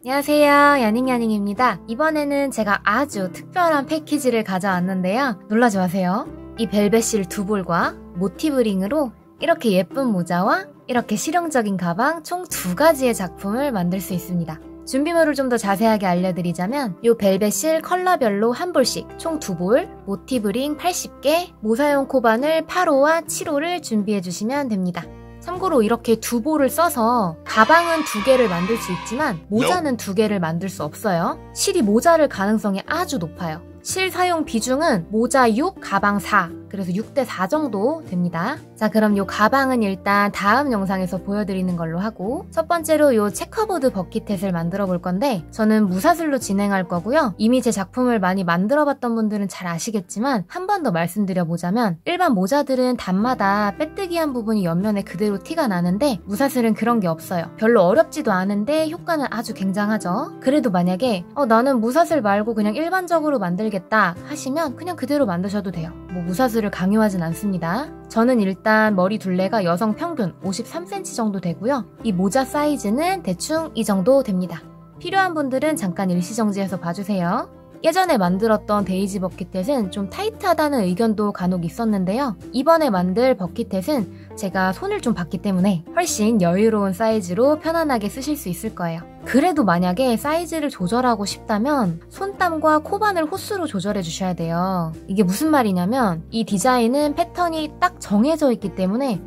안녕하세요, 야닝야닝입니다. 이번에는 제가 아주 특별한 패키지를 가져왔는데요. 놀라지 마세요. 이 벨벳실 두 볼과 모티브링으로 이렇게 예쁜 모자와 이렇게 실용적인 가방 총 2가지의 작품을 만들 수 있습니다. 준비물을 좀 더 자세하게 알려드리자면 이 벨벳실 컬러별로 한 볼씩 총 2볼, 모티브링 80개, 모사용 코바늘 8호와 7호를 준비해주시면 됩니다. 참고로 이렇게 2볼을 써서 가방은 2개를 만들 수 있지만 모자는 2개를 만들 수 없어요. 실이 모자랄 가능성이 아주 높아요. 실 사용 비중은 모자 6, 가방 4, 그래서 6대4 정도 됩니다. 자, 그럼 요 가방은 일단 다음 영상에서 보여드리는 걸로 하고, 첫 번째로 요 체커보드 버킷햇을 만들어 볼 건데 저는 무사슬로 진행할 거고요. 이미 제 작품을 많이 만들어 봤던 분들은 잘 아시겠지만 한 번 더 말씀드려 보자면, 일반 모자들은 단마다 빼뜨기한 부분이 옆면에 그대로 티가 나는데 무사슬은 그런 게 없어요. 별로 어렵지도 않은데 효과는 아주 굉장하죠. 그래도 만약에 나는 무사슬 말고 그냥 일반적으로 만들겠다 하시면 그냥 그대로 만드셔도 돼요. 뭐 무사슬을 강요하진 않습니다. 저는 일단 머리 둘레가 여성 평균 53cm 정도 되고요. 이 모자 사이즈는 대충 이 정도 됩니다. 필요한 분들은 잠깐 일시정지해서 봐주세요. 예전에 만들었던 데이지 버킷햇은 좀 타이트하다는 의견도 간혹 있었는데요. 이번에 만들 버킷햇은 제가 손을 좀 봤기 때문에 훨씬 여유로운 사이즈로 편안하게 쓰실 수 있을 거예요. 그래도 만약에 사이즈를 조절하고 싶다면 손땀과 코바늘 호수로 조절해 주셔야 돼요. 이게 무슨 말이냐면 이 디자인은 패턴이 딱 정해져 있기 때문에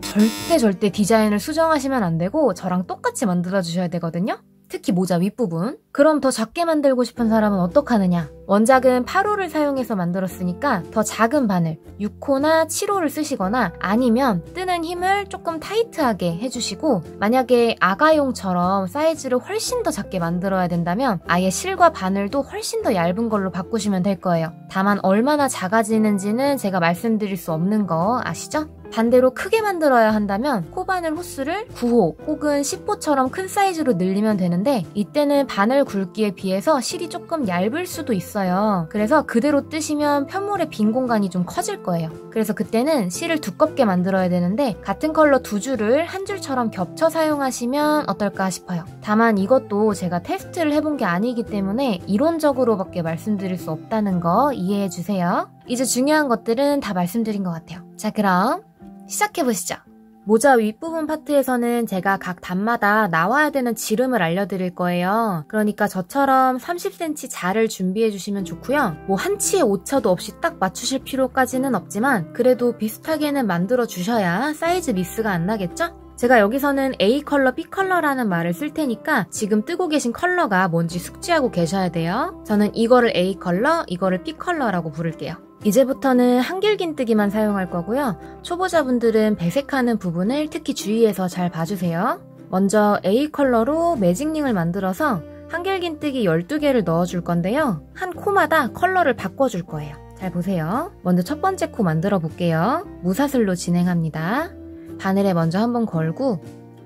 절대 디자인을 수정하시면 안 되고 저랑 똑같이 만들어 주셔야 되거든요. 특히 모자 윗부분. 그럼 더 작게 만들고 싶은 사람은 어떡하느냐? 원작은 8호를 사용해서 만들었으니까 더 작은 바늘 6호나 7호를 쓰시거나, 아니면 뜨는 힘을 조금 타이트하게 해주시고, 만약에 아가용처럼 사이즈를 훨씬 더 작게 만들어야 된다면 아예 실과 바늘도 훨씬 더 얇은 걸로 바꾸시면 될 거예요. 다만 얼마나 작아지는지는 제가 말씀드릴 수 없는 거 아시죠? 반대로 크게 만들어야 한다면 코바늘 호수를 9호 혹은 10호처럼 큰 사이즈로 늘리면 되는데, 이때는 바늘 굵기에 비해서 실이 조금 얇을 수도 있어요. 그래서 그대로 뜨시면 편물의 빈 공간이 좀 커질 거예요. 그래서 그때는 실을 두껍게 만들어야 되는데 같은 컬러 2줄을 한 줄처럼 겹쳐 사용하시면 어떨까 싶어요. 다만 이것도 제가 테스트를 해본 게 아니기 때문에 이론적으로밖에 말씀드릴 수 없다는 거 이해해 주세요. 이제 중요한 것들은 다 말씀드린 것 같아요. 자, 그럼 시작해보시죠. 모자 윗부분 파트에서는 제가 각 단마다 나와야 되는 지름을 알려드릴 거예요. 그러니까 저처럼 30cm 자를 준비해주시면 좋고요. 뭐 한치의 오차도 없이 딱 맞추실 필요까지는 없지만 그래도 비슷하게는 만들어 주셔야 사이즈 미스가 안 나겠죠? 제가 여기서는 A 컬러, B 컬러라는 말을 쓸 테니까 지금 뜨고 계신 컬러가 뭔지 숙지하고 계셔야 돼요. 저는 이거를 A 컬러, 이거를 B 컬러라고 부를게요. 이제부터는 한길긴뜨기만 사용할 거고요. 초보자분들은 배색하는 부분을 특히 주의해서 잘 봐주세요. 먼저 A 컬러로 매직링을 만들어서 한길긴뜨기 12개를 넣어줄 건데요. 한 코마다 컬러를 바꿔줄 거예요. 잘 보세요. 먼저 첫 번째 코 만들어 볼게요. 무사슬로 진행합니다. 바늘에 먼저 한번 걸고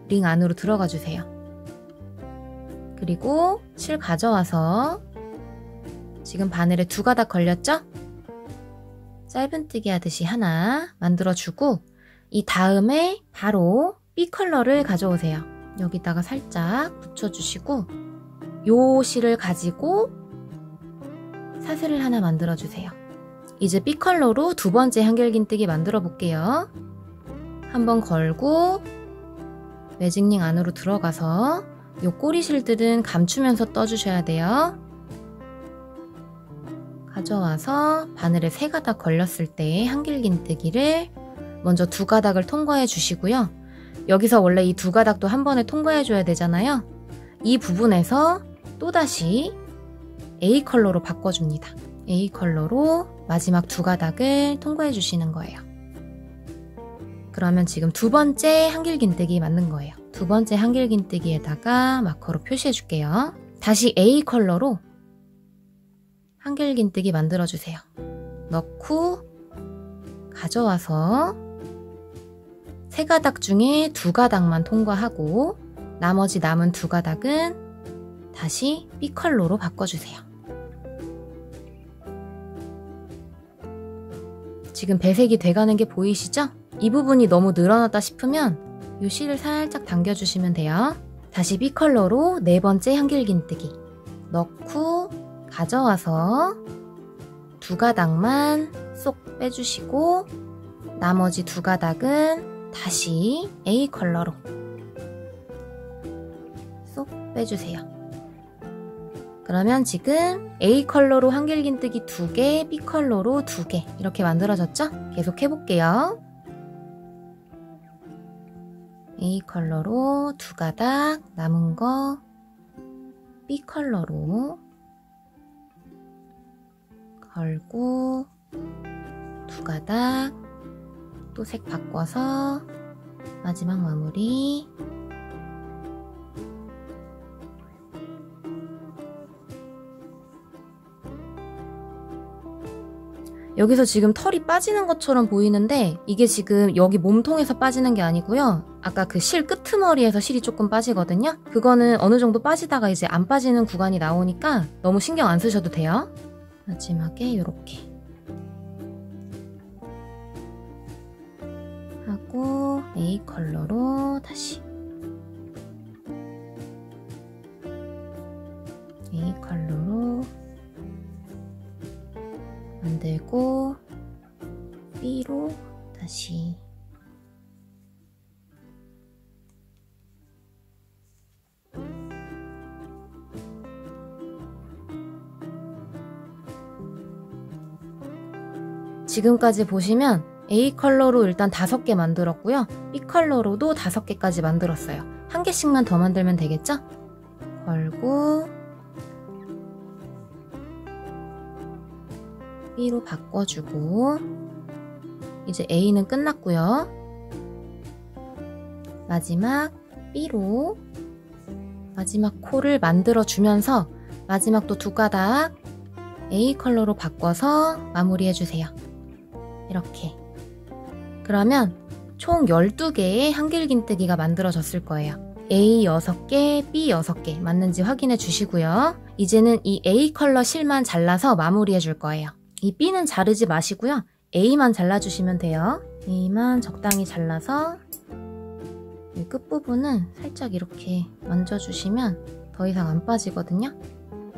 링 안으로 들어가 주세요. 그리고 실 가져와서 지금 바늘에 2가닥 걸렸죠? 짧은뜨기 하듯이 하나 만들어주고, 이 다음에 바로 B 컬러를 가져오세요. 여기다가 살짝 붙여주시고 요 실을 가지고 사슬을 하나 만들어주세요. 이제 B 컬러로 2번째 한길긴뜨기 만들어 볼게요. 한번 걸고 매직링 안으로 들어가서 요 꼬리 실들은 감추면서 떠주셔야 돼요. 가져와서 바늘에 3가닥 걸렸을 때 한길긴뜨기를 먼저 2가닥을 통과해 주시고요. 여기서 원래 이 2가닥도 한 번에 통과해 줘야 되잖아요. 이 부분에서 또다시 A 컬러로 바꿔줍니다. A 컬러로 마지막 2가닥을 통과해 주시는 거예요. 그러면 지금 2번째 한길긴뜨기 맞는 거예요. 2번째 한길긴뜨기에다가 마커로 표시해 줄게요. 다시 A 컬러로 한길긴뜨기 만들어주세요. 넣고 가져와서 3가닥 중에 2가닥만 통과하고 나머지 남은 2가닥은 다시 B 컬러로 바꿔주세요. 지금 배색이 돼가는 게 보이시죠? 이 부분이 너무 늘어났다 싶으면 이 실을 살짝 당겨주시면 돼요. 다시 B 컬러로 네 번째 한길긴뜨기 넣고 가져와서 두 가닥만 쏙 빼주시고 나머지 두 가닥은 다시 A 컬러로 쏙 빼주세요. 그러면 지금 A 컬러로 한길긴뜨기 2개, B 컬러로 2개 이렇게 만들어졌죠? 계속 해볼게요. A 컬러로 두 가닥, 남은 거 B 컬러로 걸고 두 가닥, 또 색 바꿔서 마지막 마무리. 여기서 지금 털이 빠지는 것처럼 보이는데 이게 지금 여기 몸통에서 빠지는 게 아니고요. 아까 그 실 끄트머리에서 실이 조금 빠지거든요. 그거는 어느 정도 빠지다가 이제 안 빠지는 구간이 나오니까 너무 신경 안 쓰셔도 돼요. 마지막에 이렇게 하고 A 컬러로 다시 A 컬러로 만들고 B로 다시 지금까지 보시면 A 컬러로 일단 5개 만들었고요. B 컬러로도 5개까지 만들었어요. 한 개씩만 더 만들면 되겠죠? 걸고 B로 바꿔주고 이제 A는 끝났고요. 마지막 B로 마지막 코를 만들어주면서 마지막도 두 가닥 A 컬러로 바꿔서 마무리해주세요. 이렇게. 그러면 총 12개의 한길긴뜨기가 만들어졌을 거예요. A 6개, B 6개 맞는지 확인해 주시고요. 이제는 이 A 컬러 실만 잘라서 마무리해 줄 거예요. 이 B는 자르지 마시고요. A만 잘라주시면 돼요. A만 적당히 잘라서 이 끝부분은 살짝 이렇게 만져주시면 더 이상 안 빠지거든요.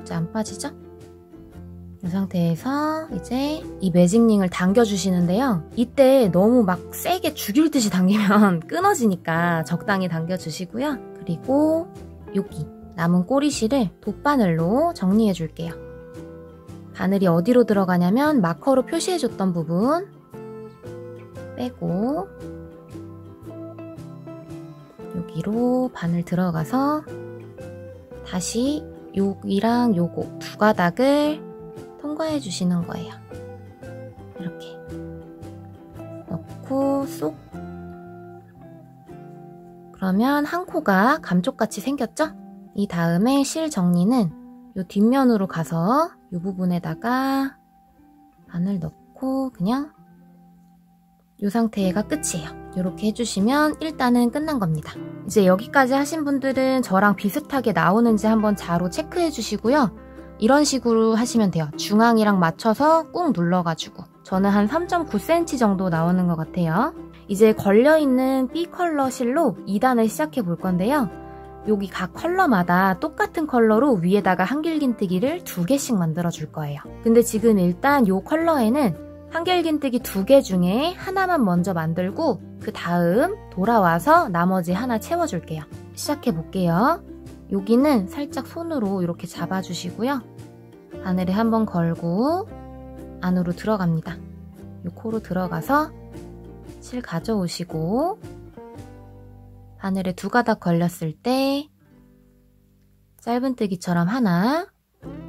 이제 안 빠지죠? 이 상태에서 이제 이 매직링을 당겨주시는데요. 이때 너무 막 세게 죽일 듯이 당기면 끊어지니까 적당히 당겨주시고요. 그리고 여기 남은 꼬리실을 돗바늘로 정리해 줄게요. 바늘이 어디로 들어가냐면 마커로 표시해줬던 부분 빼고 여기로 바늘 들어가서 다시 여기랑 요거 두 가닥을 통과해 주시는 거예요. 이렇게 넣고 쏙. 그러면 한 코가 감쪽같이 생겼죠? 이 다음에 실 정리는 요 뒷면으로 가서 이 부분에다가 바늘 넣고 그냥 이 상태가 끝이에요. 이렇게 해주시면 일단은 끝난 겁니다. 이제 여기까지 하신 분들은 저랑 비슷하게 나오는지 한번 자로 체크해 주시고요. 이런 식으로 하시면 돼요. 중앙이랑 맞춰서 꾹 눌러가지고 저는 한 3.9cm 정도 나오는 것 같아요. 이제 걸려있는 B 컬러 실로 2단을 시작해 볼 건데요. 여기 각 컬러마다 똑같은 컬러로 위에다가 한길긴뜨기를 2개씩 만들어 줄 거예요. 근데 지금 일단 이 컬러에는 한길긴뜨기 2개 중에 하나만 먼저 만들고 그 다음 돌아와서 나머지 하나 채워줄게요. 시작해 볼게요. 여기는 살짝 손으로 이렇게 잡아주시고요. 바늘에 한번 걸고 안으로 들어갑니다. 이 코로 들어가서 실 가져오시고 바늘에 두 가닥 걸렸을 때 짧은뜨기처럼 하나,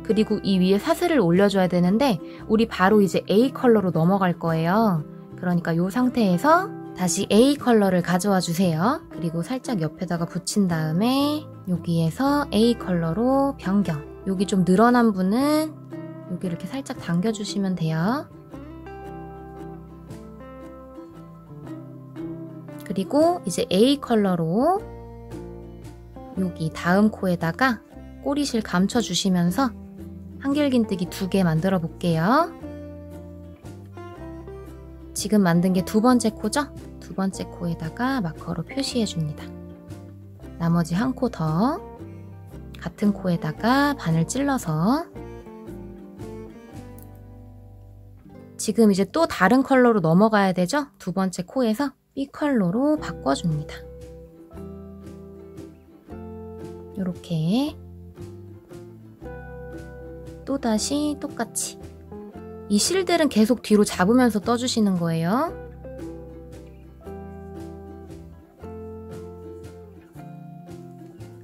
그리고 이 위에 사슬을 올려줘야 되는데 우리 바로 이제 A 컬러로 넘어갈 거예요. 그러니까 이 상태에서 다시 A 컬러를 가져와 주세요. 그리고 살짝 옆에다가 붙인 다음에 여기에서 A 컬러로 변경. 여기 좀 늘어난 분은 여기 이렇게 살짝 당겨주시면 돼요. 그리고 이제 A 컬러로 여기 다음 코에다가 꼬리실 감춰주시면서 한길긴뜨기 2개 만들어 볼게요. 지금 만든 게 두 번째 코죠? 두 번째 코에다가 마커로 표시해 줍니다. 나머지 한 코 더 같은 코에다가 바늘 찔러서 지금 이제 또 다른 컬러로 넘어가야 되죠? 두 번째 코에서 B 컬러로 바꿔줍니다. 이렇게 또다시 똑같이 이 실들은 계속 뒤로 잡으면서 떠주시는 거예요.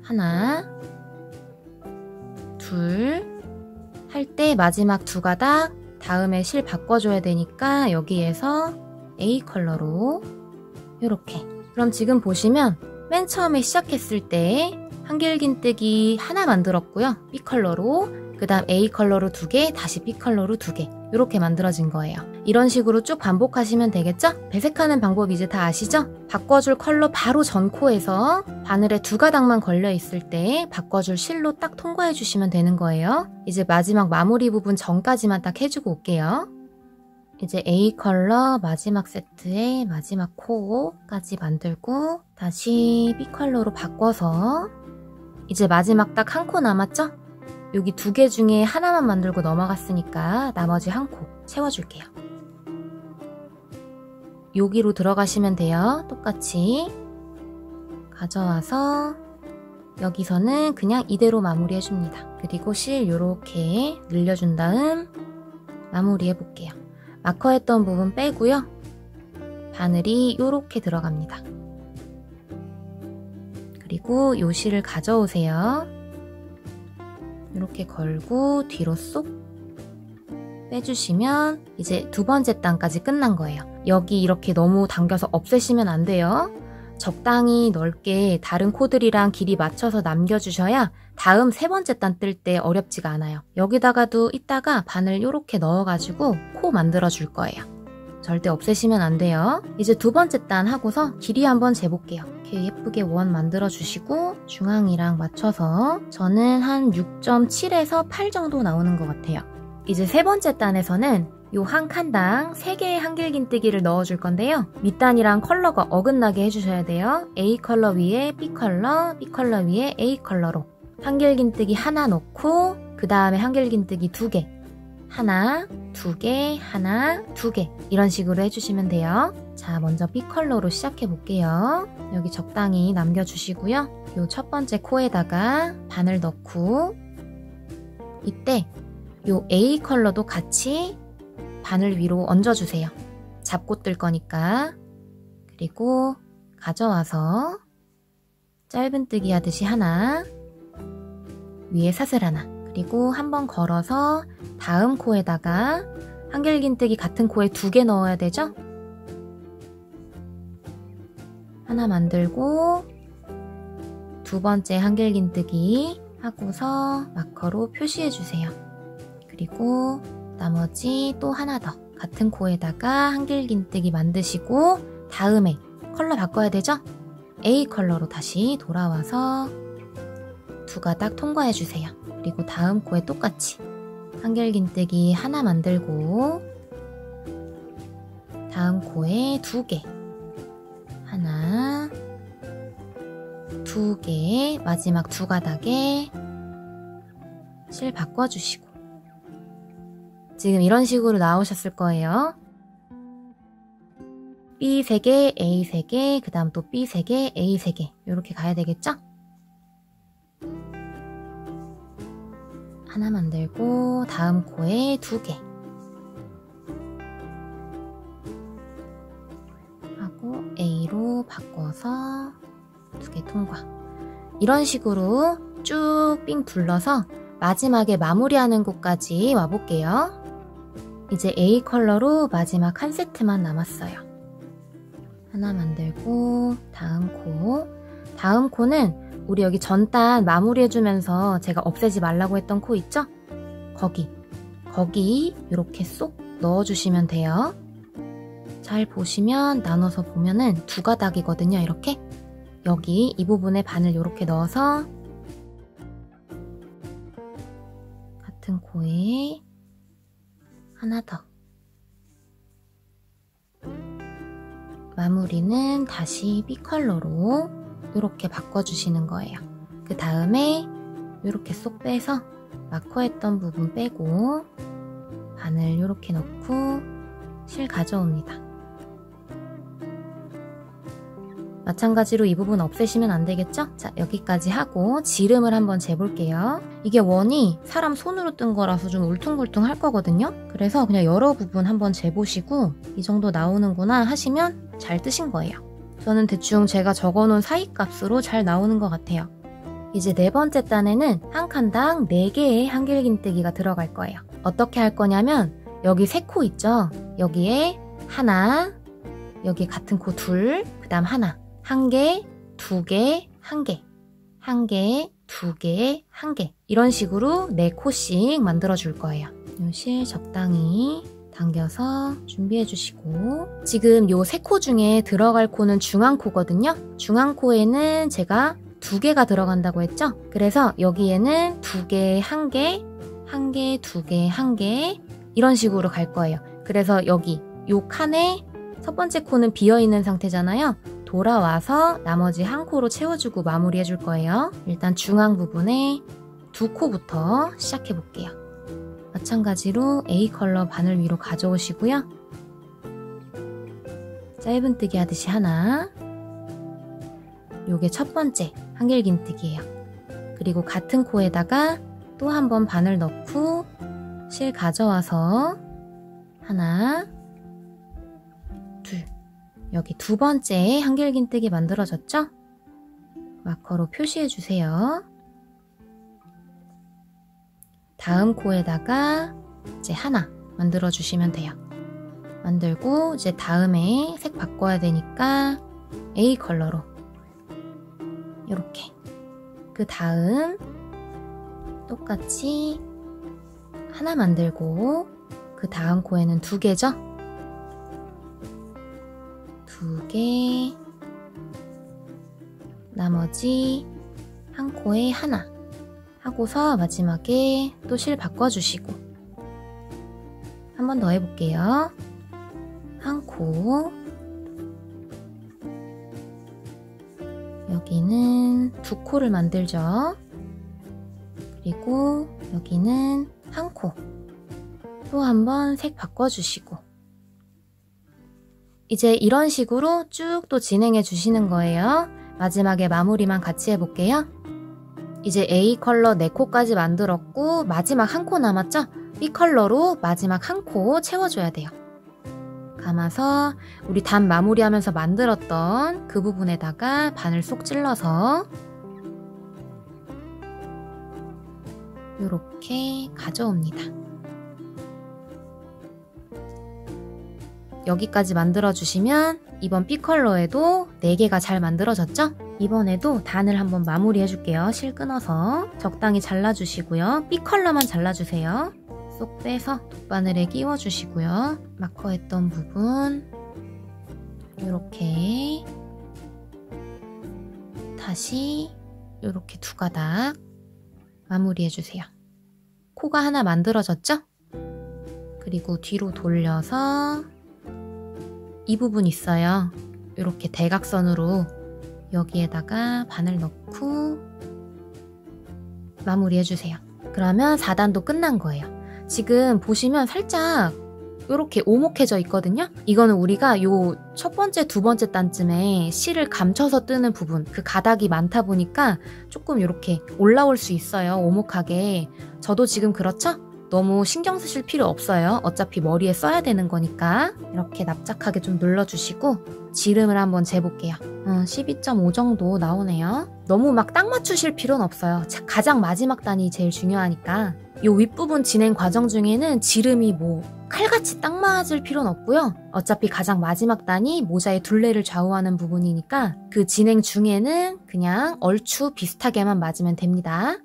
하나, 둘, 할 때 마지막 두 가닥 다음에 실 바꿔줘야 되니까 여기에서 A 컬러로 이렇게. 그럼 지금 보시면 맨 처음에 시작했을 때 한길긴뜨기 하나 만들었고요. B 컬러로, 그 다음 A 컬러로 2개, 다시 B 컬러로 2개 이렇게 만들어진 거예요. 이런 식으로 쭉 반복하시면 되겠죠? 배색하는 방법 이제 다 아시죠? 바꿔줄 컬러 바로 전 코에서 바늘에 두 가닥만 걸려 있을 때 바꿔줄 실로 딱 통과해 주시면 되는 거예요. 이제 마지막 마무리 부분 전까지만 딱 해주고 올게요. 이제 A 컬러 마지막 세트의 마지막 코까지 만들고 다시 B 컬러로 바꿔서 이제 마지막 딱 한 코 남았죠? 여기 2개 중에 하나만 만들고 넘어갔으니까 나머지 한 코 채워줄게요. 여기로 들어가시면 돼요. 똑같이 가져와서 여기서는 그냥 이대로 마무리 해줍니다. 그리고 실 이렇게 늘려준 다음 마무리 해볼게요. 마커했던 부분 빼고요. 바늘이 이렇게 들어갑니다. 그리고 이 실을 가져오세요. 이렇게 걸고 뒤로 쏙 빼주시면 이제 두 번째 단까지 끝난 거예요. 여기 이렇게 너무 당겨서 없애시면 안 돼요. 적당히 넓게 다른 코들이랑 길이 맞춰서 남겨주셔야 다음 세 번째 단 뜰 때 어렵지가 않아요. 여기다가도 이따가 바늘 이렇게 넣어가지고 코 만들어 줄 거예요. 절대 없애시면 안 돼요. 이제 두 번째 단 하고서 길이 한번 재볼게요. 이렇게 예쁘게 원 만들어 주시고 중앙이랑 맞춰서 저는 한 6.7에서 8 정도 나오는 것 같아요. 이제 세 번째 단에서는 요 한 칸당 3개의 한길긴뜨기를 넣어줄 건데요. 밑단이랑 컬러가 어긋나게 해주셔야 돼요. A 컬러 위에 B 컬러, B 컬러 위에 A 컬러로 한길긴뜨기 하나 넣고 그 다음에 한길긴뜨기 2개 하나, 2개, 하나, 2개 이런 식으로 해주시면 돼요. 자, 먼저 B 컬러로 시작해 볼게요. 여기 적당히 남겨주시고요. 요 첫 번째 코에다가 바늘 넣고 이때 요 A 컬러도 같이 바늘 위로 얹어주세요. 잡고 뜰 거니까. 그리고 가져와서 짧은뜨기 하듯이 하나, 위에 사슬 하나, 그리고 한번 걸어서 다음 코에다가 한길긴뜨기 같은 코에 2개 넣어야 되죠? 하나 만들고 두 번째 한길긴뜨기 하고서 마커로 표시해주세요. 그리고 나머지 또 하나 더 같은 코에다가 한길긴뜨기 만드시고 다음에 컬러 바꿔야 되죠? A 컬러로 다시 돌아와서 두 가닥 통과해주세요. 그리고 다음 코에 똑같이 한길긴뜨기 하나 만들고 다음 코에 2개 하나 2개 마지막 두 가닥에 실 바꿔주시고 지금 이런 식으로 나오셨을 거예요. B 3개, A 3개, 그 다음 또 B 3개, A 3개 이렇게 가야 되겠죠? 하나 만들고 다음 코에 2개 하고 A로 바꿔서 2개 통과. 이런 식으로 쭉 삥 둘러서 마지막에 마무리하는 곳까지 와볼게요. 이제 A 컬러로 마지막 한 세트만 남았어요. 하나 만들고 다음 코는 우리 여기 전단 마무리해주면서 제가 없애지 말라고 했던 코 있죠? 거기 이렇게 쏙 넣어주시면 돼요. 잘 보시면 나눠서 보면은 두 가닥이거든요. 이렇게 여기 이 부분에 바늘 이렇게 넣어서 같은 코에 하나 더 마무리는 다시 B 컬러로 이렇게 바꿔주시는 거예요. 그 다음에 이렇게 쏙 빼서 마커했던 부분 빼고 바늘 이렇게 넣고 실 가져옵니다. 마찬가지로 이 부분 없애시면 안 되겠죠? 자, 여기까지 하고 지름을 한번 재볼게요. 이게 원이 사람 손으로 뜬 거라서 좀 울퉁불퉁 할 거거든요. 그래서 그냥 여러 부분 한번 재보시고 이 정도 나오는구나 하시면 잘 뜨신 거예요. 저는 대충 제가 적어놓은 사이값으로 잘 나오는 것 같아요. 이제 네 번째 단에는 한 칸당 4개의 한길긴뜨기가 들어갈 거예요. 어떻게 할 거냐면 여기 3코 있죠? 여기에 하나, 여기 같은 코 둘, 그 다음 하나. 1개, 2개, 1개, 1개, 2개, 1개 이런 식으로 4코씩 만들어 줄 거예요. 요 실 적당히 당겨서 준비해 주시고 지금 요 3코 중에 들어갈 코는 중앙코거든요. 중앙코에는 제가 2개가 들어간다고 했죠? 그래서 여기에는 2개, 1개, 1개, 2개, 1개 이런 식으로 갈 거예요. 그래서 여기 요 칸에 첫 번째 코는 비어있는 상태잖아요. 돌아와서 나머지 한 코로 채워주고 마무리해 줄 거예요. 일단 중앙 부분에 2코부터 시작해 볼게요. 마찬가지로 A 컬러 바늘 위로 가져오시고요. 짧은뜨기 하듯이 하나, 요게 첫 번째 한길긴뜨기예요. 그리고 같은 코에다가 또 한 번 바늘 넣고 실 가져와서 하나, 둘, 여기 두 번째 한길긴뜨기 만들어졌죠? 마커로 표시해주세요. 다음 코에다가 이제 하나 만들어주시면 돼요. 만들고 이제 다음에 색 바꿔야 되니까 A 컬러로 이렇게 그 다음 똑같이 하나 만들고 그 다음 코에는 2개죠? 2개, 나머지 한 코에 하나 하고서 마지막에 또 실 바꿔주시고 한 번 더 해볼게요. 한 코, 여기는 2코를 만들죠. 그리고 여기는 한 코, 또 한 번 색 바꿔주시고 이제 이런 식으로 쭉 또 진행해 주시는 거예요. 마지막에 마무리만 같이 해볼게요. 이제 A 컬러 4코까지 만들었고 마지막 한 코 남았죠? B 컬러로 마지막 한 코 채워줘야 돼요. 감아서 우리 단 마무리하면서 만들었던 그 부분에다가 바늘 쏙 찔러서 이렇게 가져옵니다. 여기까지 만들어주시면 이번 B 컬러에도 4개가 잘 만들어졌죠? 이번에도 단을 한번 마무리 해줄게요. 실 끊어서 적당히 잘라주시고요. B 컬러만 잘라주세요. 쏙 빼서 돗바늘에 끼워주시고요. 마커했던 부분 이렇게 다시 이렇게 2가닥 마무리해주세요. 코가 하나 만들어졌죠? 그리고 뒤로 돌려서 이 부분 있어요. 이렇게 대각선으로 여기에다가 바늘 넣고 마무리 해주세요. 그러면 4단도 끝난 거예요. 지금 보시면 살짝 이렇게 오목해져 있거든요. 이거는 우리가 요 첫 번째, 두 번째 단쯤에 실을 감춰서 뜨는 부분, 그 가닥이 많다 보니까 조금 이렇게 올라올 수 있어요. 오목하게. 저도 지금 그렇죠? 너무 신경 쓰실 필요 없어요. 어차피 머리에 써야 되는 거니까. 이렇게 납작하게 좀 눌러주시고 지름을 한번 재볼게요. 12.5 정도 나오네요. 너무 막 딱 맞추실 필요는 없어요. 가장 마지막 단이 제일 중요하니까. 이 윗부분 진행 과정 중에는 지름이 뭐 칼같이 딱 맞을 필요는 없고요. 어차피 가장 마지막 단이 모자의 둘레를 좌우하는 부분이니까 그 진행 중에는 그냥 얼추 비슷하게만 맞으면 됩니다.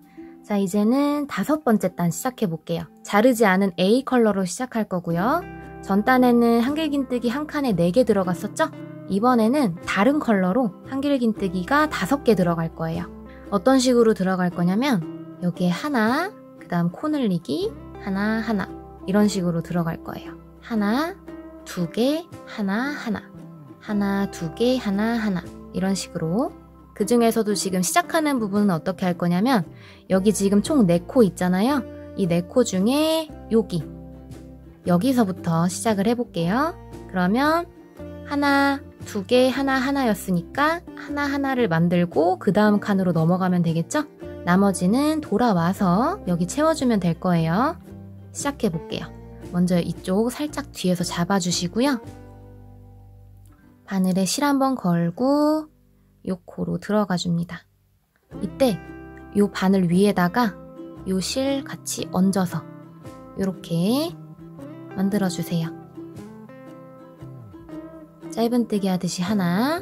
자, 이제는 5번째 단 시작해 볼게요. 자르지 않은 A 컬러로 시작할 거고요. 전 단에는 한길긴뜨기 한 칸에 4개 들어갔었죠? 이번에는 다른 컬러로 한길긴뜨기가 5개 들어갈 거예요. 어떤 식으로 들어갈 거냐면 여기에 하나, 그 다음 코 늘리기, 하나, 하나 이런 식으로 들어갈 거예요. 하나, 2개, 하나, 하나 하나, 2개, 하나, 하나 이런 식으로 그 중에서도 지금 시작하는 부분은 어떻게 할 거냐면 여기 지금 총 4코 있잖아요. 이 4코 중에 여기서부터 시작을 해볼게요. 그러면 하나, 2개, 하나였으니까 하나를 만들고 그 다음 칸으로 넘어가면 되겠죠? 나머지는 돌아와서 여기 채워주면 될 거예요. 시작해 볼게요. 먼저 이쪽 살짝 뒤에서 잡아주시고요. 바늘에 실 한번 걸고 요 코로 들어가 줍니다. 이때 요 바늘 위에다가 요 실 같이 얹어서 요렇게 만들어 주세요. 짧은뜨기 하듯이 하나,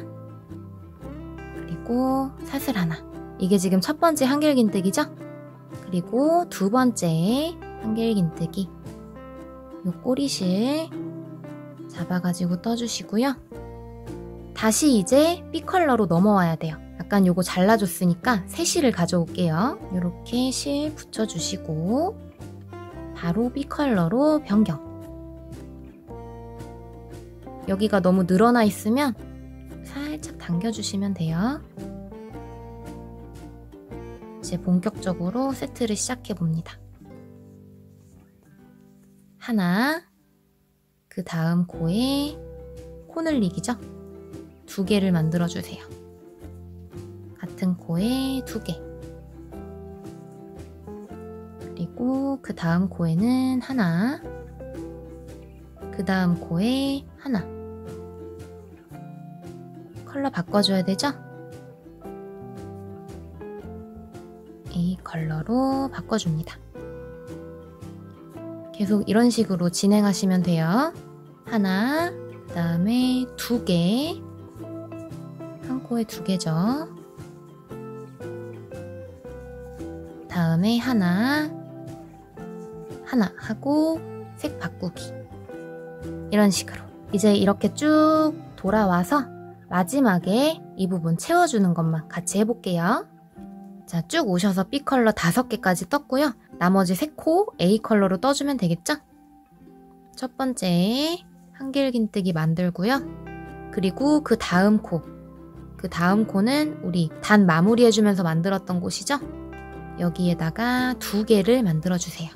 그리고 사슬 하나. 이게 지금 첫 번째 한길긴뜨기죠? 그리고 두 번째 한길긴뜨기. 요 꼬리실 잡아가지고 떠주시고요. 다시 이제 B컬러로 넘어와야 돼요. 약간 요거 잘라줬으니까 새 실을 가져올게요. 요렇게 실 붙여주시고 바로 B컬러로 변경. 여기가 너무 늘어나 있으면 살짝 당겨주시면 돼요. 이제 본격적으로 세트를 시작해 봅니다. 하나, 그 다음 코에 코 늘리기죠? 2개를 만들어주세요. 같은 코에 2개. 그리고 그 다음 코에는 하나, 그 다음 코에 하나. 컬러 바꿔줘야 되죠? 이 컬러로 바꿔줍니다. 계속 이런 식으로 진행하시면 돼요. 하나, 그 다음에 2개. 한 코에 2개죠. 다음에 하나 하고 색 바꾸기. 이런 식으로 이제 이렇게 쭉 돌아와서 마지막에 이 부분 채워주는 것만 같이 해볼게요. 자, 쭉 오셔서 B컬러 5개까지 떴고요. 나머지 3코 A컬러로 떠주면 되겠죠? 첫 번째 한길긴뜨기 만들고요. 그리고 그 다음 코는 우리 단 마무리해주면서 만들었던 곳이죠? 여기에다가 2개를 만들어주세요.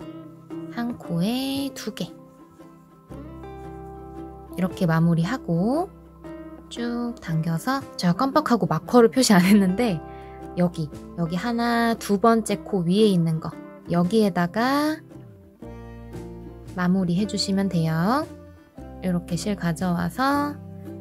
한 코에 2개. 이렇게 마무리하고 쭉 당겨서 제가 깜빡하고 마커를 표시 안 했는데 여기 하나, 2번째 코 위에 있는 거 여기에다가 마무리 해주시면 돼요. 이렇게 실 가져와서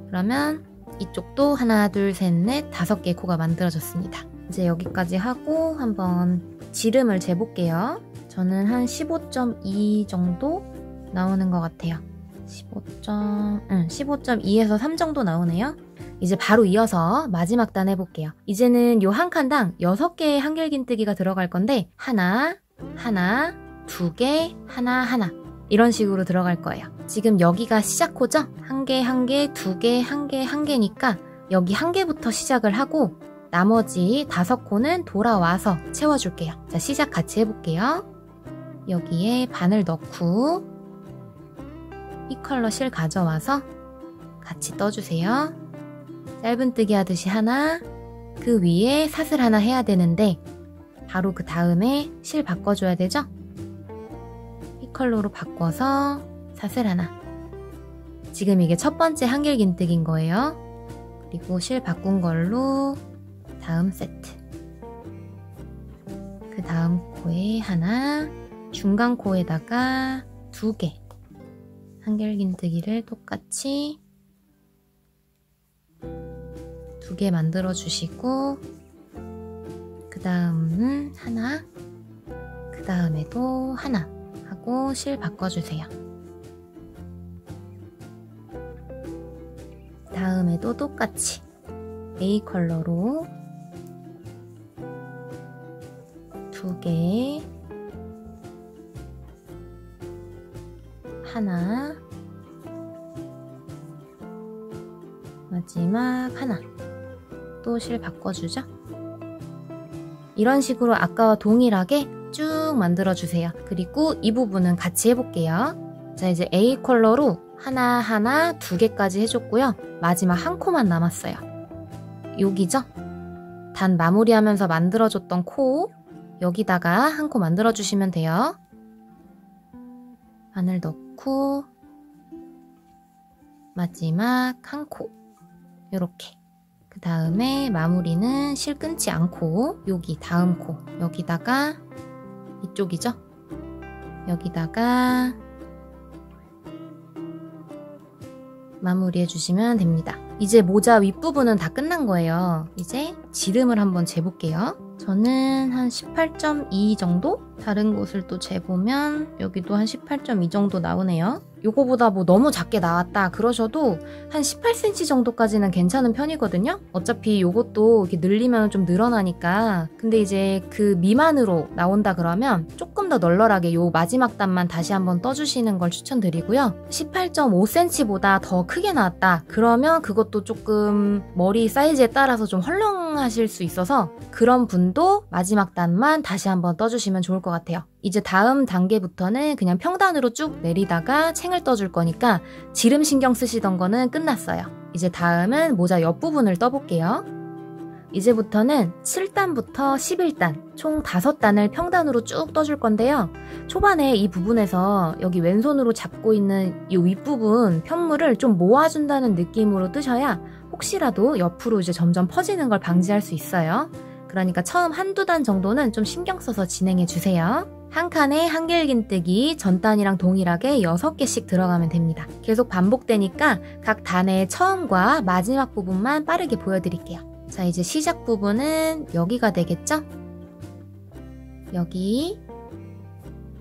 그러면 이쪽도 하나, 둘, 셋, 넷, 5개의 코가 만들어졌습니다. 이제 여기까지 하고 한번 지름을 재볼게요. 저는 한 15.2 정도 나오는 것 같아요. 15.2에서 3 정도 나오네요. 이제 바로 이어서 마지막 단 해볼게요. 이제는 요 한 칸당 6개의 한길긴뜨기가 들어갈 건데 하나, 2개, 하나 이런 식으로 들어갈 거예요. 지금 여기가 시작코죠? 1개, 2개, 1개니까 여기 1개부터 시작을 하고 나머지 5코는 돌아와서 채워줄게요. 자, 시작 같이 해볼게요. 여기에 바늘 넣고 이 컬러 실 가져와서 같이 떠주세요. 짧은뜨기 하듯이 하나, 그 위에 사슬 하나 해야 되는데 바로 그 다음에 실 바꿔줘야 되죠? 이 컬러로 바꿔서 사슬 하나. 지금 이게 첫 번째 한길긴뜨기인 거예요. 그리고 실 바꾼 걸로 다음 세트. 그 다음 코에 하나, 중간 코에다가 2개. 한길긴뜨기를 똑같이 2개 만들어 주시고 그 다음은 하나, 그 다음에도 하나 하고 실 바꿔주세요. 다음에도 똑같이 A 컬러로 2개, 하나, 마지막 하나. 또 실 바꿔주죠. 이런 식으로 아까와 동일하게 쭉 만들어주세요. 그리고 이 부분은 같이 해볼게요. 자, 이제 A 컬러로 하나, 2개까지 해줬고요. 마지막 한 코만 남았어요. 여기죠? 단 마무리하면서 만들어줬던 코 여기다가 한 코 만들어주시면 돼요. 바늘 넣고 마지막 한 코 요렇게. 그 다음에 마무리는 실 끊지 않고 여기 다음 코 여기다가 이쪽이죠? 여기다가 마무리해 주시면 됩니다. 이제 모자 윗부분은 다 끝난 거예요. 이제 지름을 한번 재볼게요. 저는 한 18.2 정도? 다른 곳을 또 재보면 여기도 한 18.2 정도 나오네요. 요거보다 뭐 너무 작게 나왔다 그러셔도 한 18cm 정도까지는 괜찮은 편이거든요. 어차피 요것도 이렇게 늘리면 좀 늘어나니까. 근데 이제 그 미만으로 나온다 그러면 조금 더 널널하게 요 마지막 단만 다시 한번 떠주시는 걸 추천드리고요. 18.5cm보다 더 크게 나왔다 그러면 그것도 조금 머리 사이즈에 따라서 좀 헐렁하실 수 있어서 그런 분도 마지막 단만 다시 한번 떠주시면 좋을 것 같아요. 이제 다음 단계부터는 그냥 평단으로 쭉 내리다가 챙을 떠줄 거니까 지름 신경 쓰시던 거는 끝났어요. 이제 다음은 모자 옆부분을 떠볼게요. 이제부터는 7단부터 11단 총 5단을 평단으로 쭉 떠줄 건데요. 초반에 이 부분에서 여기 왼손으로 잡고 있는 이 윗부분 편물을 좀 모아준다는 느낌으로 뜨셔야 혹시라도 옆으로 이제 점점 퍼지는 걸 방지할 수 있어요. 그러니까 처음 한두 단 정도는 좀 신경 써서 진행해 주세요. 한 칸에 한길긴뜨기 전 단이랑 동일하게 6개씩 들어가면 됩니다. 계속 반복되니까 각 단의 처음과 마지막 부분만 빠르게 보여드릴게요. 자, 이제 시작 부분은 여기가 되겠죠? 여기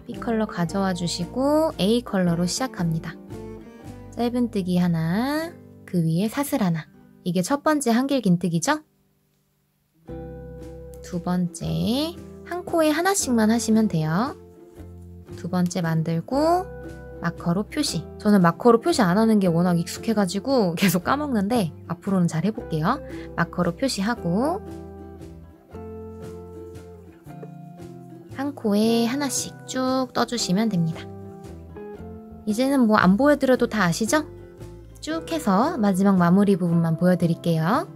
B컬러 가져와 주시고 A컬러로 시작합니다. 짧은뜨기 하나, 그 위에 사슬 하나. 이게 첫 번째 한길긴뜨기죠? 두 번째, 한 코에 하나씩만 하시면 돼요. 두 번째 만들고 마커로 표시. 저는 마커로 표시 안 하는 게 워낙 익숙해가지고 계속 까먹는데 앞으로는 잘 해볼게요. 마커로 표시하고 한 코에 하나씩 쭉 떠주시면 됩니다. 이제는 뭐 안 보여드려도 다 아시죠? 쭉 해서 마지막 마무리 부분만 보여드릴게요.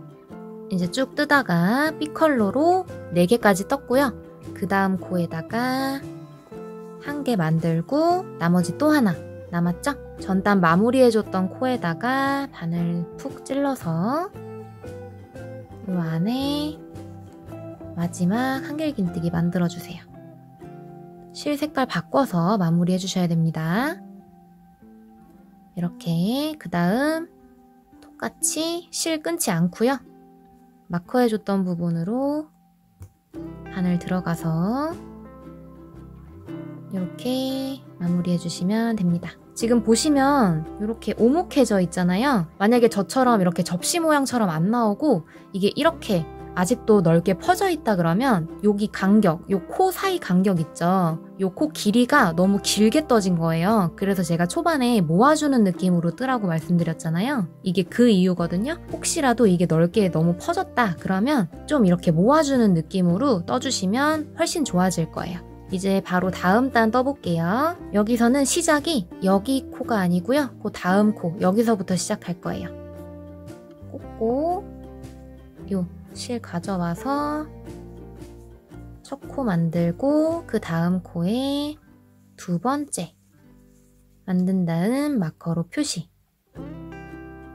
이제 쭉 뜨다가 B컬러로 4개까지 떴고요. 그 다음 코에다가 한 개 만들고 나머지 또 하나 남았죠? 전단 마무리해줬던 코에다가 바늘 푹 찔러서 이 안에 마지막 한길긴뜨기 만들어주세요. 실 색깔 바꿔서 마무리해주셔야 됩니다. 이렇게 그 다음 똑같이 실 끊지 않고요. 마커해줬던 부분으로 바늘 들어가서 이렇게 마무리해주시면 됩니다. 지금 보시면 이렇게 오목해져 있잖아요. 만약에 저처럼 이렇게 접시 모양처럼 안 나오고 이게 이렇게 아직도 넓게 퍼져 있다 그러면 여기 간격, 요 코 사이 간격 있죠? 요 코 길이가 너무 길게 떠진 거예요. 그래서 제가 초반에 모아주는 느낌으로 뜨라고 말씀드렸잖아요. 이게 그 이유거든요. 혹시라도 이게 넓게 너무 퍼졌다 그러면 좀 이렇게 모아주는 느낌으로 떠주시면 훨씬 좋아질 거예요. 이제 바로 다음 단 떠볼게요. 여기서는 시작이 여기 코가 아니고요. 그 다음 코, 여기서부터 시작할 거예요. 꽂고 요 실 가져와서 첫 코 만들고 그 다음 코에 두 번째 만든 다음 마커로 표시.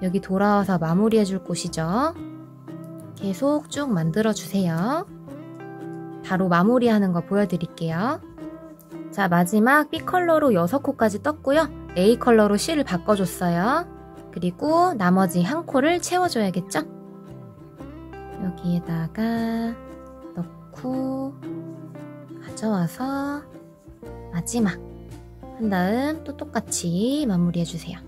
여기 돌아와서 마무리해줄 곳이죠. 계속 쭉 만들어주세요. 바로 마무리하는 거 보여드릴게요. 자, 마지막 B컬러로 6코까지 떴고요. A컬러로 실을 바꿔줬어요. 그리고 나머지 한 코를 채워줘야겠죠? 여기에다가 넣고 가져와서 마지막 한 다음 또 똑같이 마무리해주세요.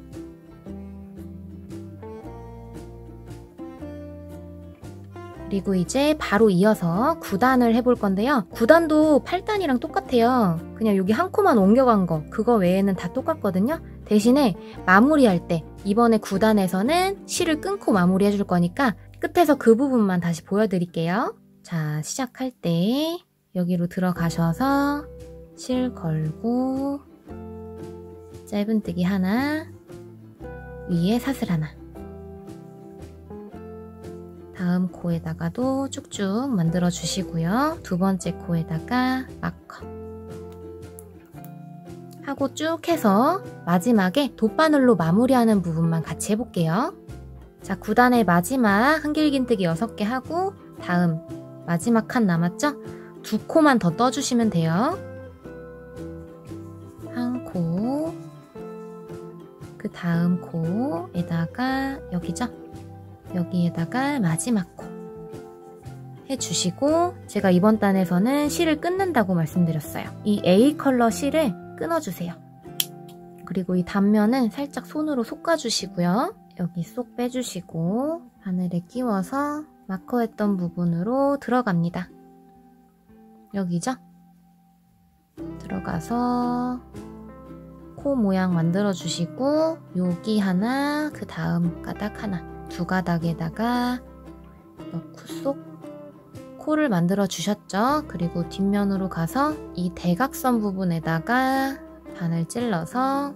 그리고 이제 바로 이어서 9단을 해볼 건데요. 9단도 8단이랑 똑같아요. 그냥 여기 한 코만 옮겨간 거, 그거 외에는 다 똑같거든요. 대신에 마무리할 때 이번에 9단에서는 실을 끊고 마무리해줄 거니까 끝에서 그 부분만 다시 보여드릴게요. 자, 시작할 때 여기로 들어가셔서 실 걸고 짧은뜨기 하나, 위에 사슬 하나. 다음 코에다가도 쭉쭉 만들어 주시고요. 두 번째 코에다가 마커 하고 쭉 해서 마지막에 돗바늘로 마무리하는 부분만 같이 해볼게요. 자, 9단의 마지막 한길긴뜨기 6개 하고 다음 마지막 칸 남았죠? 2코만 더 떠주시면 돼요. 한 코, 그 다음 코에다가 여기죠? 여기에다가 마지막 코 해주시고, 제가 이번 단에서는 실을 끊는다고 말씀드렸어요. 이 A 컬러 실을 끊어주세요. 그리고 이 단면은 살짝 손으로 솎아주시고요. 여기 쏙 빼주시고 바늘에 끼워서 마커했던 부분으로 들어갑니다. 여기죠? 들어가서 코 모양 만들어주시고 여기 하나, 그 다음 가닥 하나, 두 가닥에다가 넣고 쏙 코를 만들어 주셨죠? 그리고 뒷면으로 가서 이 대각선 부분에다가 바늘 찔러서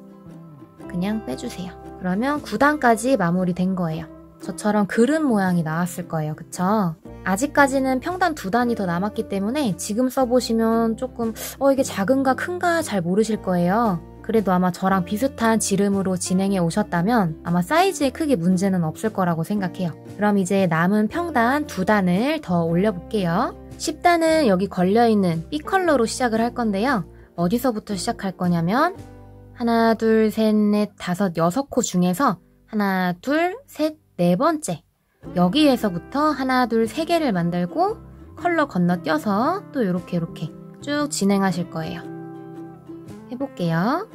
그냥 빼주세요. 그러면 9단까지 마무리된 거예요. 저처럼 그릇 모양이 나왔을 거예요. 그쵸? 아직까지는 평단 2단이 더 남았기 때문에 지금 써보시면 조금 이게 작은가 큰가 잘 모르실 거예요. 그래도 아마 저랑 비슷한 지름으로 진행해 오셨다면 아마 사이즈에 크게 문제는 없을 거라고 생각해요. 그럼 이제 남은 평단 2단을 더 올려볼게요. 10단은 여기 걸려있는 B 컬러로 시작을 할 건데요. 어디서부터 시작할 거냐면 하나, 둘, 셋, 넷, 다섯, 6코 중에서 하나, 둘, 셋, 네 번째 여기에서부터 하나, 둘, 3개를 만들고 컬러 건너뛰어서 또 이렇게 쭉 진행하실 거예요. 해볼게요.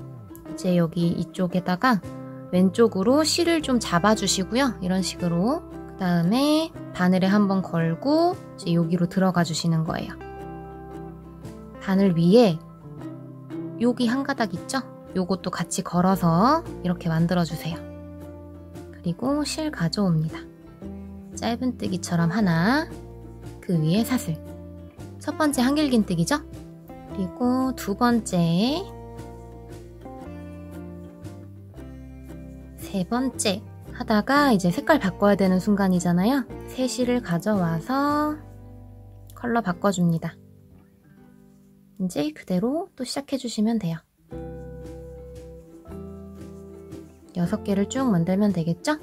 이제 여기 이쪽에다가 왼쪽으로 실을 좀 잡아주시고요. 이런 식으로. 그 다음에 바늘에 한번 걸고 이제 여기로 들어가 주시는 거예요. 바늘 위에 여기 한 가닥 있죠? 요것도 같이 걸어서 이렇게 만들어주세요. 그리고 실 가져옵니다. 짧은뜨기처럼 하나, 그 위에 사슬. 첫 번째 한길긴뜨기죠? 그리고 두 번째, 세 번째 하다가 이제 색깔 바꿔야 되는 순간이잖아요. 새 실을 가져와서 컬러 바꿔줍니다. 이제 그대로 또 시작해주시면 돼요. 6개를 쭉 만들면 되겠죠?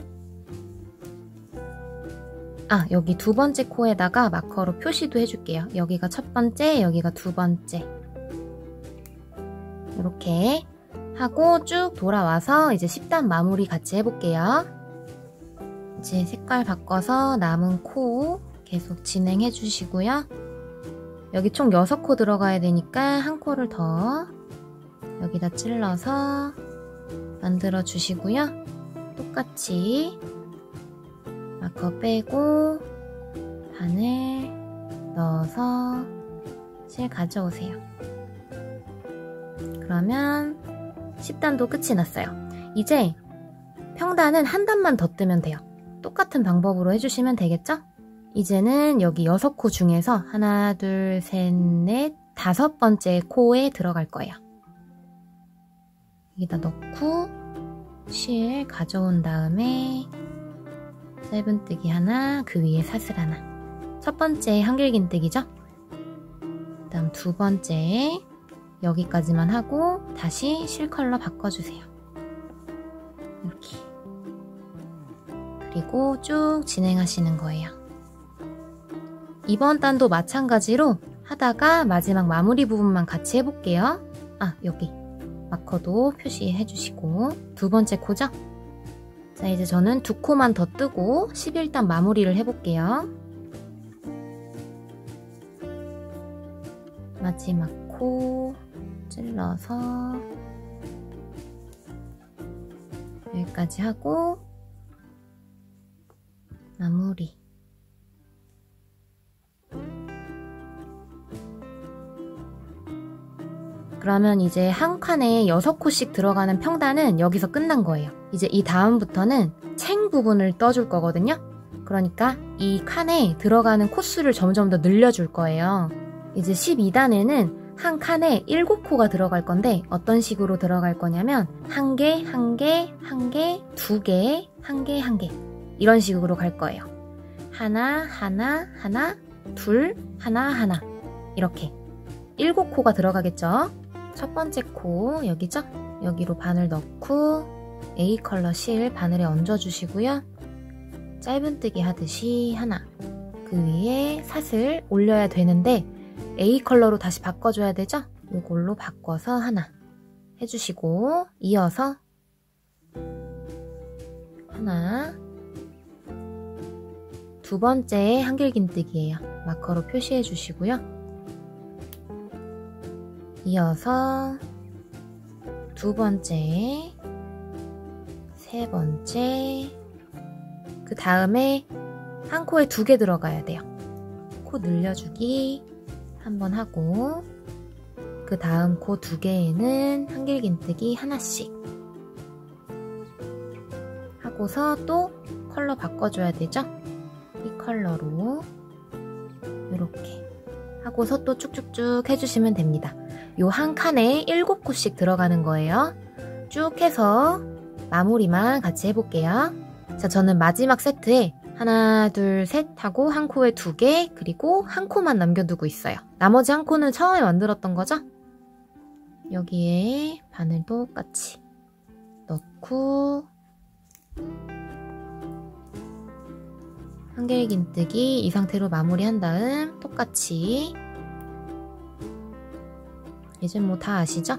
여기 두 번째 코에다가 마커로 표시도 해줄게요. 여기가 첫 번째, 여기가 두 번째. 이렇게 하고 쭉 돌아와서 이제 10단 마무리 같이 해볼게요. 이제 색깔 바꿔서 남은 코 계속 진행해 주시고요. 여기 총 6코 들어가야 되니까 한 코를 더 여기다 찔러서 만들어 주시고요. 똑같이 마커 빼고 바늘 넣어서 실 가져오세요. 그러면 10단도 끝이 났어요. 이제 평단은 한 단만 더 뜨면 돼요. 똑같은 방법으로 해주시면 되겠죠? 이제는 여기 6코 중에서 하나, 둘, 셋, 넷, 5번째 코에 들어갈 거예요. 여기다 넣고 실 가져온 다음에 짧은뜨기 하나, 그 위에 사슬 하나. 첫 번째 한길긴뜨기죠? 그 다음 두 번째 여기까지만 하고 다시 실 컬러 바꿔주세요. 이렇게. 그리고 쭉 진행하시는 거예요. 이번 단도 마찬가지로 하다가 마지막 마무리 부분만 같이 해볼게요. 여기 마커도 표시해주시고 두 번째 코죠? 자, 이제 저는 2코만 더 뜨고 11단 마무리를 해볼게요. 마지막 코 찔러서 여기까지 하고 마무리. 그러면 이제 한 칸에 6코씩 들어가는 평단은 여기서 끝난 거예요. 이제 이 다음부터는 챙 부분을 떠줄 거거든요. 그러니까 이 칸에 들어가는 코수를 점점 더 늘려줄 거예요. 이제 12단에는 한 칸에 7코가 들어갈 건데 어떤 식으로 들어갈 거냐면 1개, 1개, 1개, 2개, 1개, 1개 이런 식으로 갈 거예요. 하나, 하나, 하나, 둘, 하나, 하나. 이렇게 7코가 들어가겠죠? 첫 번째 코 여기죠? 여기로 바늘 넣고 A 컬러 실 바늘에 얹어주시고요. 짧은뜨기 하듯이 하나, 그 위에 사슬 올려야 되는데 A 컬러로 다시 바꿔줘야 되죠? 이걸로 바꿔서 하나 해주시고 이어서 하나, 두 번째 한길긴뜨기예요. 마커로 표시해 주시고요. 이어서 두 번째, 세 번째, 그 다음에 한 코에 2개 들어가야 돼요. 코 늘려주기 한번 하고 그 다음 코 2개에는 한길긴뜨기 하나씩 하고서 또 컬러 바꿔줘야 되죠? 이 컬러로 이렇게 하고서 또 쭉쭉쭉 해주시면 됩니다. 요 한 칸에 7코씩 들어가는 거예요. 쭉 해서 마무리만 같이 해볼게요. 자, 저는 마지막 세트에 하나, 둘, 셋 하고 한 코에 2개, 그리고 한 코만 남겨두고 있어요. 나머지 한 코는 처음에 만들었던 거죠? 여기에 바늘 똑같이 넣고 한길긴뜨기 이 상태로 마무리한 다음 똑같이 이제 뭐 다 아시죠?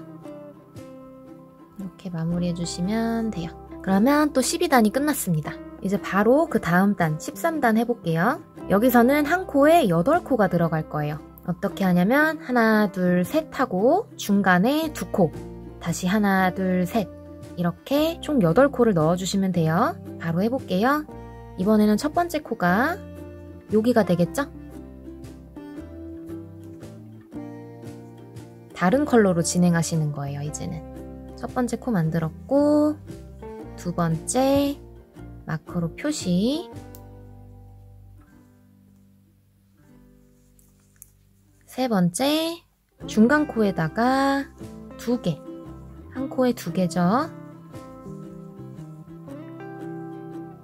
이렇게 마무리해 주시면 돼요. 그러면 또 12단이 끝났습니다. 이제 바로 그 다음 단 13단 해볼게요. 여기서는 한 코에 8코가 들어갈 거예요. 어떻게 하냐면 하나, 둘, 셋 하고 중간에 2코, 다시 하나, 둘, 셋 이렇게 총 8코를 넣어주시면 돼요. 바로 해볼게요. 이번에는 첫 번째 코가 여기가 되겠죠? 다른 컬러로 진행하시는 거예요, 이제는. 첫 번째 코 만들었고 두 번째 마커로 표시, 세 번째 중간 코에다가 2개, 한 코에 2개죠.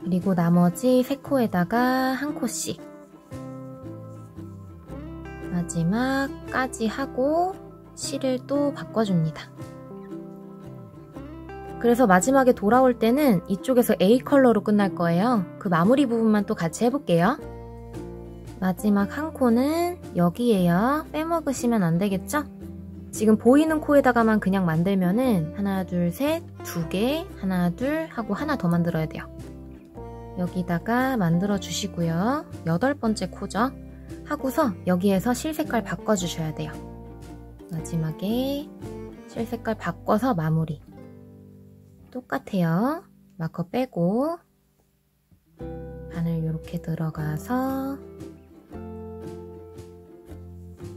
그리고 나머지 3코에다가 한 코씩 마지막까지 하고 실을 또 바꿔줍니다. 그래서 마지막에 돌아올 때는 이쪽에서 A 컬러로 끝날 거예요. 그 마무리 부분만 또 같이 해볼게요. 마지막 한 코는 여기에요. 빼먹으시면 안 되겠죠? 지금 보이는 코에다가만 그냥 만들면은 하나, 둘, 셋, 2개, 하나, 둘 하고 하나 더 만들어야 돼요. 여기다가 만들어 주시고요. 8번째 코죠. 하고서 여기에서 실 색깔 바꿔주셔야 돼요. 마지막에 실 색깔 바꿔서 마무리. 똑같아요. 마커 빼고 바늘 이렇게 들어가서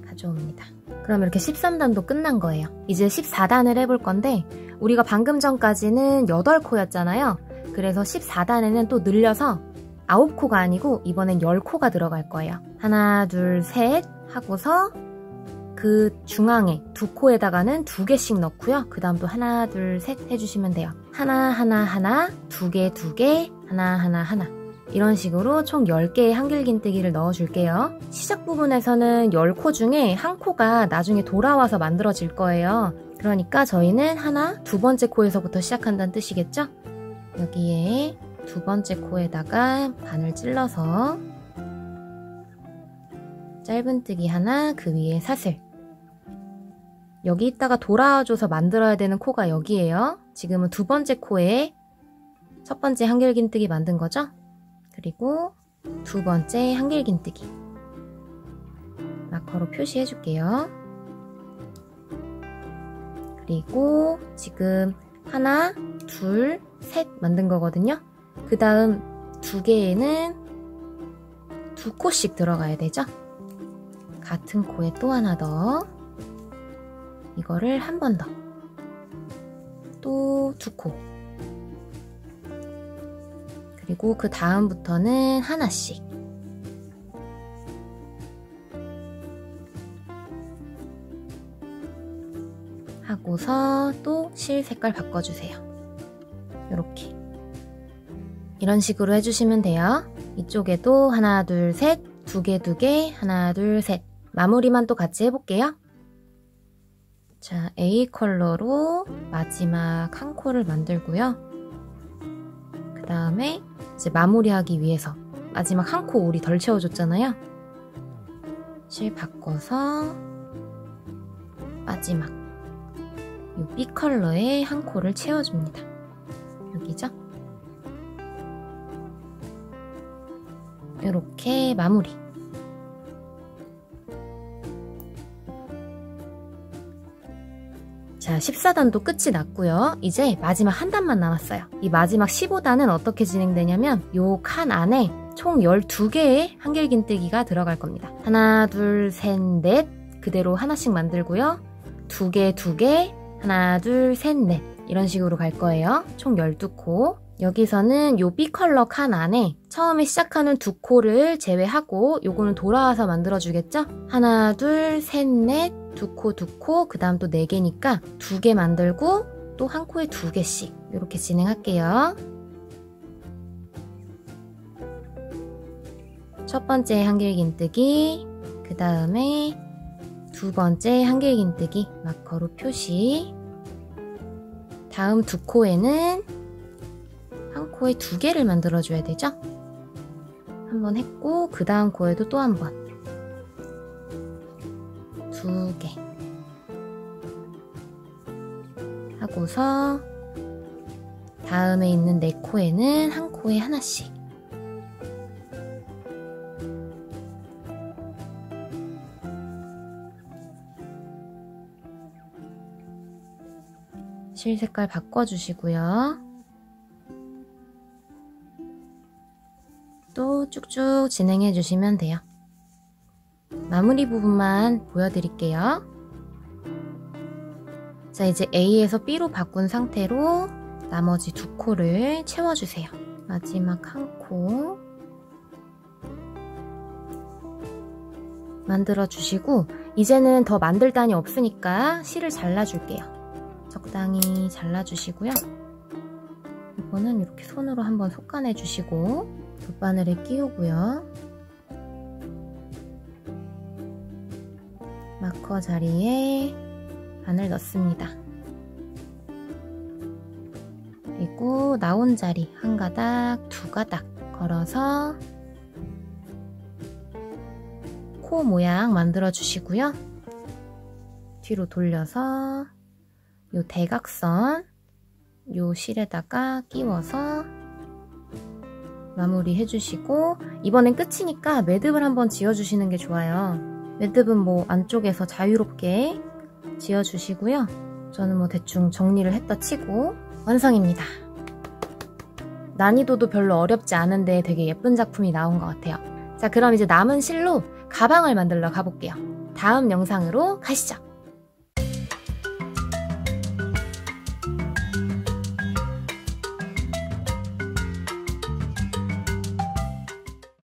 가져옵니다. 그럼 이렇게 13단도 끝난 거예요. 이제 14단을 해볼 건데 우리가 방금 전까지는 8코였잖아요. 그래서 14단에는 또 늘려서 9코가 아니고 이번엔 10코가 들어갈 거예요. 하나, 둘, 셋 하고서 그 중앙에 2코에다가는 2개씩 넣고요. 그 다음 또 하나, 둘, 셋 해주시면 돼요. 하나, 하나, 하나, 2개, 2개, 하나, 하나, 하나. 이런 식으로 총 10개의 한길긴뜨기를 넣어줄게요. 시작 부분에서는 10코 중에 한 코가 나중에 돌아와서 만들어질 거예요. 그러니까 저희는 하나, 두 번째 코에서부터 시작한다는 뜻이겠죠? 여기에 두 번째 코에다가 바늘 찔러서 짧은뜨기 하나, 그 위에 사슬. 여기 있다가 돌아와줘서 만들어야 되는 코가 여기예요. 지금은 두 번째 코에 첫 번째 한길긴뜨기 만든 거죠? 그리고 두 번째 한길긴뜨기 마커로 표시해 줄게요. 그리고 지금 하나, 둘, 셋 만든 거거든요. 그 다음 2개에는 2코씩 들어가야 되죠. 같은 코에 또 하나 더, 이거를 한 번 더, 또 2코, 그리고 그 다음부터는 하나씩. 하고서 또 실 색깔 바꿔주세요. 이렇게 이런 식으로 해주시면 돼요. 이쪽에도 하나, 둘, 셋, 두 개, 두 개, 하나, 둘, 셋. 마무리만 또 같이 해볼게요. 자, A 컬러로 마지막 한 코를 만들고요. 그 다음에 이제 마무리하기 위해서 마지막 한 코 우리 덜 채워줬잖아요. 실 바꿔서 마지막 이 B 컬러에 한 코를 채워줍니다. 여기죠? 이렇게 마무리. 자, 14단도 끝이 났고요. 이제 마지막 한 단만 남았어요. 이 마지막 15단은 어떻게 진행되냐면 요 칸 안에 총 12개의 한길긴뜨기가 들어갈 겁니다. 하나, 둘, 셋, 넷 그대로 하나씩 만들고요. 두 개, 두 개, 하나, 둘, 셋, 넷 이런 식으로 갈 거예요. 총 12코. 여기서는 요 B 컬러 칸 안에 처음에 시작하는 두 코를 제외하고 요거는 돌아와서 만들어주겠죠? 하나, 둘, 셋, 넷, 두 코, 두 코, 그 다음 또 4개니까 2개 만들고 또 한 코에 2개씩 이렇게 진행할게요. 첫 번째 한길긴뜨기, 그 다음에 두 번째 한길긴뜨기 마커로 표시. 다음 두 코에는 한 코에 2개를 만들어줘야 되죠? 한 번 했고 그 다음 코에도 또 한 번. 2개 하고서 다음에 있는 4코에는 한 코에 하나씩. 실 색깔 바꿔주시고요. 또 쭉쭉 진행해 주시면 돼요. 마무리 부분만 보여드릴게요. 자, 이제 A에서 B로 바꾼 상태로 나머지 2코를 채워주세요. 마지막 한 코 만들어주시고 이제는 더 만들 단이 없으니까 실을 잘라줄게요. 적당히 잘라주시고요. 이거는 이렇게 손으로 한번 솎아내주시고 돗바늘에 끼우고요. 마커 자리에 바늘 넣습니다. 그리고 나온 자리 한 가닥, 2가닥 걸어서 코 모양 만들어 주시고요. 뒤로 돌려서 요 대각선 요 실에다가 끼워서 마무리 해주시고 이번엔 끝이니까 매듭을 한번 지어주시는 게 좋아요. 매듭은 뭐 안쪽에서 자유롭게 지어주시고요. 저는 뭐 대충 정리를 했다 치고 완성입니다. 난이도도 별로 어렵지 않은데 되게 예쁜 작품이 나온 것 같아요. 자, 그럼 이제 남은 실로 가방을 만들러 가볼게요. 다음 영상으로 가시죠.